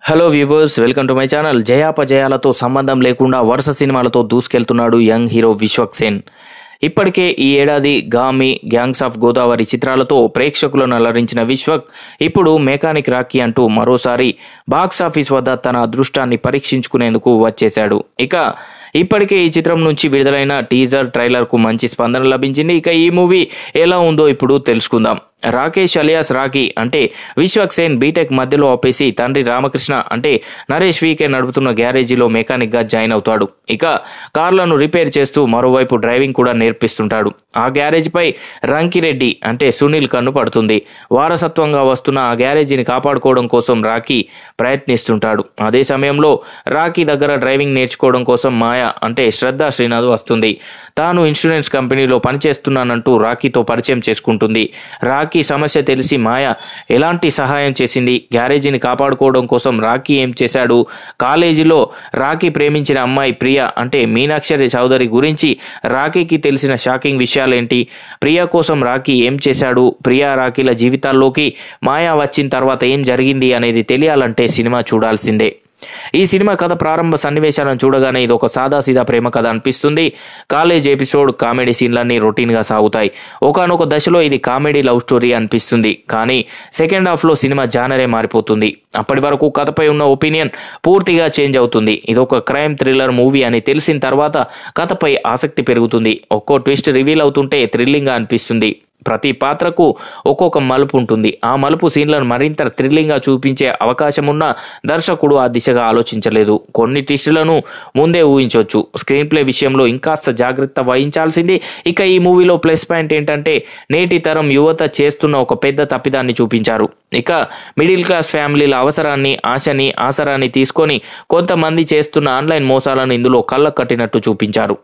Hello viewers, welcome to my channel. జయాపజయాలతో సంబంధం లేకుండా వరుస సినిమాలతో దూసుకెళ్తున్నాడు యంగ్ హీరో విశ్వక్ సేన్. ఇప్పటికే ఈ ఏడాది గామి, గ్యాంగ్స్ ఆఫ్ గోదావరి చిత్రాలతో ప్రేక్షకులను అలరించిన విశ్వక్ ఇప్పుడు మెకానిక్ రాకీ అంటూ మరోసారి బాక్సాఫీస్ వద్ద తన అదృష్టాన్ని పరీక్షించుకునేందుకు వచ్చేశాడు. ఇప్పటికే ఈ చిత్రం నుంచి విడుదలైన టీజర్, ట్రైలర్కు మంచి స్పందన లభించింది. ఈ మూవీ ఎలా ఉందో ఇప్పుడు తెలుసుకుందాం. రాకేష్ అలియాస్ రాకీ అంటే విశ్వక్ సేన్ బీటెక్ మధ్యలో ఆపేసి తండ్రి రామకృష్ణ అంటే నరేష్ వీకే నడుపుతున్న గ్యారేజీలో మెకానిక్గా జాయిన్ అవుతాడు. కార్లను రిపేర్ చేస్తూ మరోవైపు డ్రైవింగ్ కూడా నేర్పిస్తుంటాడు. ఆ గ్యారేజీపై రంకిరెడ్డి అంటే సునీల్ కన్ను పడుతుంది. వారసత్వంగా వస్తున్న ఆ గ్యారేజీని కాపాడుకోవడం కోసం రాకీ ప్రయత్నిస్తుంటాడు. అదే సమయంలో రాకీ దగ్గర డ్రైవింగ్ నేర్చుకోవడం కోసం మాయ అంటే శ్రద్ధా శ్రీనాథ్ వస్తుంది. తాను ఇన్సూరెన్స్ కంపెనీలో పనిచేస్తున్నానంటూ రాకీతో పరిచయం చేసుకుంటుంది. రాకీ సమస్య తెలిసి మాయ ఎలాంటి సహాయం చేసింది, గ్యారేజీని కాపాడుకోవడం కోసం రాకీ ఏం చేశాడు, కాలేజీలో రాకీ ప్రేమించిన అమ్మాయి ప్రియా అంటే మీనాక్షరి చౌదరి గురించి రాకీకి తెలిసిన షాకింగ్ విషయాలేంటి, ప్రియా కోసం రాకీ ఏం చేశాడు, ప్రియా రాకీల జీవితాల్లోకి మాయా వచ్చిన తర్వాత ఏం జరిగింది అనేది తెలియాలంటే సినిమా చూడాల్సిందే. ఈ సినిమా కథ ప్రారంభ సన్నివేశాలను చూడగానే ఇది ఒక సాదాసీదా ప్రేమ కథ అనిపిస్తుంది. కాలేజ్ ఎపిసోడ్, కామెడీ సీన్లన్నీ రొటీన్గా సాగుతాయి. ఒకానొక దశలో ఇది కామెడీ లవ్ స్టోరీ అనిపిస్తుంది. కానీ సెకండ్ హాఫ్లో సినిమా జానరే మారిపోతుంది. అప్పటి వరకు కథపై ఉన్న ఒపీనియన్ పూర్తిగా చేంజ్ అవుతుంది. ఇది ఒక క్రైమ్ థ్రిల్లర్ మూవీ అని తెలిసిన తర్వాత కథపై ఆసక్తి పెరుగుతుంది. ఒక్కో ట్విస్ట్ రివీల్ అవుతుంటే థ్రిల్లింగ్గా అనిపిస్తుంది. ప్రతి పాత్రకు ఒక్కొక్క మలుపు ఉంటుంది. ఆ మలుపు సీన్లను మరింత థ్రిల్లింగ్గా చూపించే అవకాశం ఉన్న దర్శకుడు ఆ దిశగా ఆలోచించలేదు. కొన్ని ట్విస్టులను ముందే ఊహించవచ్చు. స్క్రీన్ ప్లే విషయంలో ఇంకాస్త జాగ్రత్త వహించాల్సింది. ఈ మూవీలో ప్లస్ పాయింట్ ఏంటంటే నేటి తరం యువత చేస్తున్న ఒక పెద్ద తప్పిదాన్ని చూపించారు. మిడిల్ క్లాస్ ఫ్యామిలీల అవసరాన్ని, ఆశని, ఆసరాన్ని తీసుకొని కొంతమంది చేస్తున్న ఆన్లైన్ మోసాలను ఇందులో కళ్ళ కట్టినట్టు చూపించారు.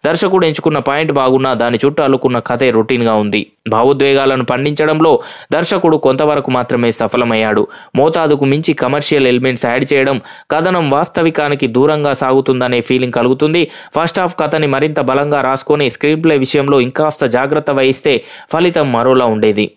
దర్శకుడు ఎంచుకున్న పాయింట్ బాగున్నా దాని చుట్టూ అల్లుకున్న కథే రొటీన్గా ఉంది. భావోద్వేగాలను పండించడంలో దర్శకుడు కొంతవరకు మాత్రమే సఫలమయ్యాడు. మోతాదుకు మించి కమర్షియల్ ఎలిమెంట్స్ యాడ్ చేయడం కథనం వాస్తవికానికి దూరంగా సాగుతుందనే ఫీలింగ్ కలుగుతుంది. ఫస్ట్ హాఫ్ కథని మరింత బలంగా రాసుకొని స్క్రీన్ ప్లే విషయంలో ఇంకాస్త జాగ్రత్త వహిస్తే ఫలితం మరోలా ఉండేది.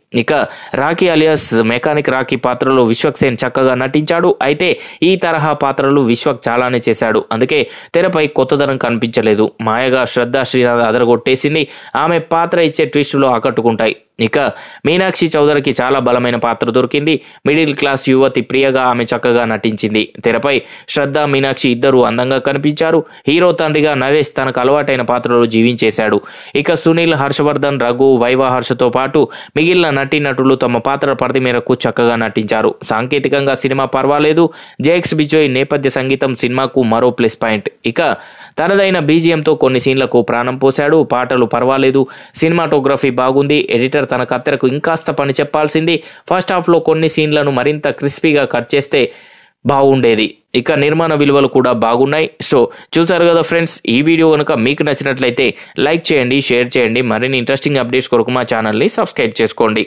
రాకీ అలియాస్ మెకానిక్ రాకీ పాత్రలో విశ్వక్ సేన్ చక్కగా నటించాడు. అయితే ఈ తరహా పాత్రలు విశ్వక్ చాలానే చేశాడు. అందుకే తెరపై కొత్తదనం కనిపించలేదు. మాయగా శ్రద్ధా శ్రీనాథ్ అదరగొట్టేసింది. ఆమె పాత్ర ఇచ్చే ట్విస్టులో ఆకట్టుకుంటాయి. మీనాక్షి చౌదరికి చాలా బలమైన పాత్ర దొరికింది. మిడిల్ క్లాస్ యువతి ప్రియగా ఆమె చక్కగా నటించింది. తెరపై శ్రద్ధ, మీనాక్షి ఇద్దరు అందంగా కనిపించారు. హీరో తండ్రిగా నరేష్ తనకు అలవాటైన పాత్రలో జీవించేశాడు. సునీల్, హర్షవర్ధన్, రఘు, వైవా హర్షతో పాటు మిగిలిన నటీనటులు తమ పాత్ర పరిధి మేరకు చక్కగా నటించారు. సాంకేతికంగా సినిమా పర్వాలేదు. జేఎక్స్ బిజోయ్ నేపథ్య సంగీతం సినిమాకు మరో ప్లస్ పాయింట్. తనదైన బీజిఎంతో కొన్ని సీన్లకు ప్రాణం పోశాడు. పాటలు పర్వాలేదు. సినిమాటోగ్రఫీ బాగుంది. ఎడిటర్ తన కత్తెరకు ఇంకాస్త పని చెప్పాల్సింది. ఫస్ట్ హాఫ్లో కొన్ని సీన్లను మరింత క్రిస్పీగా కట్ చేస్తే బాగుండేది. నిర్మాణ విలువలు కూడా బాగున్నాయి. చూసారు కదా ఫ్రెండ్స్, ఈ వీడియో కనుక మీకు నచ్చినట్లయితే లైక్ చేయండి, షేర్ చేయండి. మరిన్ని ఇంట్రెస్టింగ్ అప్డేట్స్ కొరకు మా ఛానల్ని సబ్స్క్రైబ్ చేసుకోండి.